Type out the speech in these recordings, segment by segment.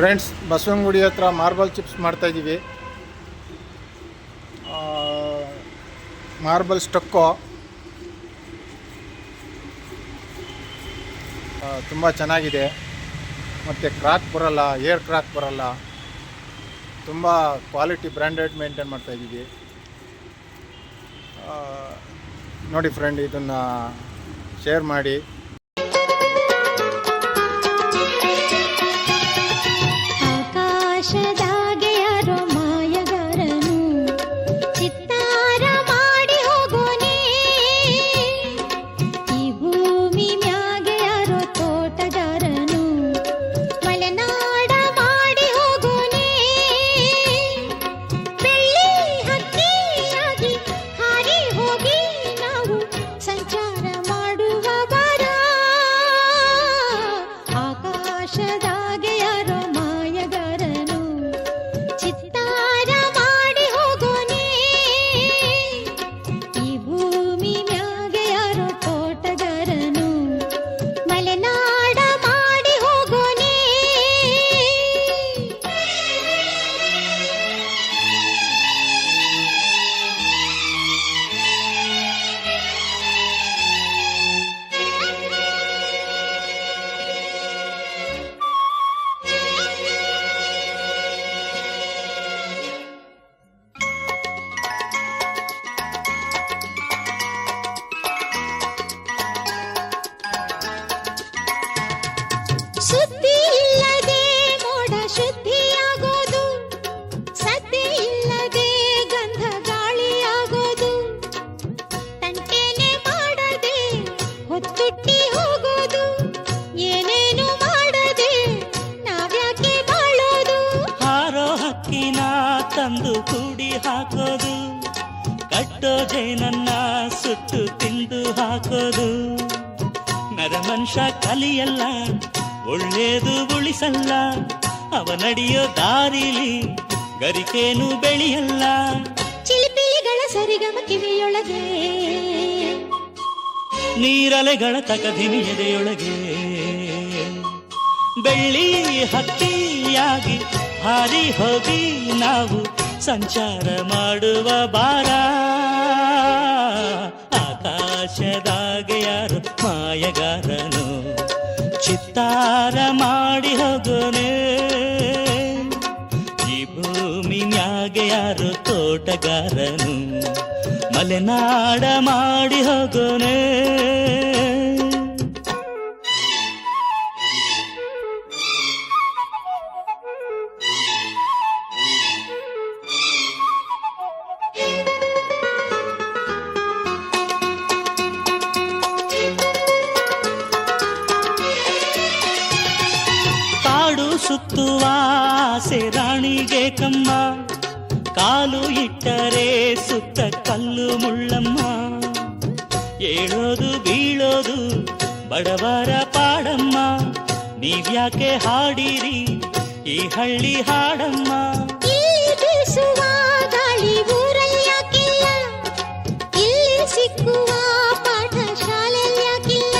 Friends, Basavanagudi ಹತ್ರ marble chips ಮಾಡ್ತಾಯಿದ್ದೀವಿ. Marble ಸ್ಟಕ್ಕೋ ತುಂಬ ಚೆನ್ನಾಗಿದೆ ಮತ್ತು ಕ್ರಾಕ್ ಬರೋಲ್ಲ, ಏರ್ ಕ್ರಾಕ್ ಬರೋಲ್ಲ. ತುಂಬ ಕ್ವಾಲಿಟಿ ಬ್ರ್ಯಾಂಡೆಡ್ ಮೇಂಟೈನ್ ಮಾಡ್ತಾಯಿದ್ದೀವಿ. ನೋಡಿ ಫ್ರೆಂಡ್, ಇದನ್ನು ಶೇರ್ ಮಾಡಿ. ಆಕಾಶದಾಗೆ ಯಾರೋ ಮಾಯಗಾರನು ಚಿತ್ತಾರ ಮಾಡಿ ಹೋಗೋನೆ, ಈ ಭೂಮಿ ಮ್ಯಾಗೆ ಯಾರೋ ತೋಟಗಾರನು ಮಲೆನಾಡ ಮಾಡಿ ಹೋಗೋನೆ. ಬೆಳ್ಳಿ ಹಕ್ಕಿಯಾಗಿ ಹಾರಿ ಹೋಗಿ ನಾವು ಸಂಚಾರ ಮಾಡುವ ಬರ. ಆಕಾಶದಾಗೆ ಯಾರೋ ಮಾಯಗಾರನು ಚಿತ್ತಾರ ಮಾಡಿ ಹೋಗೋನೆ, ಈ ಭೂಮಿ ಮ್ಯಾಗೆ ಯಾರೋ ತೋಟಗಾರನು ಮಲೆನಾಡ ಮಾಡಿ ಹೋಗೋನೆ. ಸುದ್ದಿ ಇಲ್ಲದೆ ಮೋಡ ಶುದ್ಧಿಯಾಗೋದು, ಸದ್ದೆ ಇಲ್ಲದೆ ಗಂಧ ಗಾಳಿಯಾಗೋದು, ತಂಟೆನೆ ಮಾಡದೆ ಹೊತ್ತುಟ್ಟಿ ಹೋಗೋದು, ಏನೇನು ಮಾಡದೆ ನಾವ್ಯಾಕೆ ಬಾಳೋದು. ಹಾರೋ ಹಕ್ಕಿನ ತಂದು ಕೂಡಿ ಹಾಕೋದು, ಕಟ್ಟೋ ಜೇನನ್ನ ಸುಟ್ಟು ತಿಂದು ಹಾಕೋದು. ನರಮನುಷ್ಯ ಕಲಿಯಲ್ಲ, ಒಳ್ಳೇದು ಉಳಿಸಲ್ಲ, ಅವ ನಡೆಯೋ ದಾರಿಲಿ ಗರಿಕೇನು ಬೆಳೆಯಲ್ಲ. ಚಿಲಿಪಿಲಿಗಳ ಸರಿಗಮ ಕಿವಿಯೊಳಗೆ, ನೀರಲೆಗಳ ತಕಧಿಮಿ ಎದೆಯೊಳಗೆ, ಬೆಳ್ಳಿ ಹಕ್ಕಿಯಾಗಿ ಹಾರಿ ಹೋಗಿ ನಾವು ಸಂಚಾರ ಮಾಡುವ ಬಾರ. ಆಕಾಶದಾಗೆ ಯಾರು ಮಾಯಗಾರನು ಚಿತ್ತಾರ ಮಾಡಿ ಹೋಗೋನೆ, ಈ ಭೂಮಿ ಮ್ಯಾಗೆ ಯಾರು ತೋಟಗಾರನು ಮಲೆನಾಡ ಮಾಡಿ ಹೋಗೋನೆ. ಕಾಡು ಸುತ್ತುವ ಆಸೆ ರಾಣಿಗೆ ಕಮ್ಮ, ಕಾಲು ಇಟ್ಟರೆ ಸುತ್ತ ಕಲ್ಲು ಮುಳ್ಳಮ್ಮ. ಏಳೋದು ಬೀಳೋದು ಬಡವರ ಪಾಡಮ್ಮ, ನೀವ್ಯಾಕೆ ಹಾಡಿರಿ ಈ ಹಳ್ಳಿ ಹಾಡಮ್ಮ. ಇಲ್ಲಿ ಬೀಸುವ ಗಾಳಿ ಊರಲ್ಲಿ ಯಾಕಿಲ್ಲ, ಇಲ್ಲಿ ಸಿಕ್ಕುವ ಪಾಠ ಶಾಲೆಯಲ್ಲಿ ಯಾಕಿಲ್ಲ.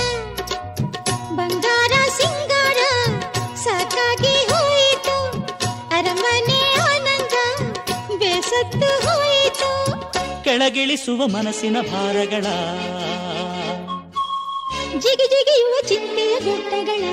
ಬಂಗಾರ ಸಿಂಗಾರ ಸಾಕಾಗಿ ಹೋಯಿತು, ಅರಮನೆ ಆನಂದ ಬೇಸತ್ತು ಹೋಯಿತು. ಕೆಳಗಿಳಿಸುವ ಮನಸ್ಸಿನ ಭಾರಗಳ, ಜಿಗಿ ಜಿಗಿಯುವ ಚಿಂತೆಯ ಗುಡ್ಡಗಳ,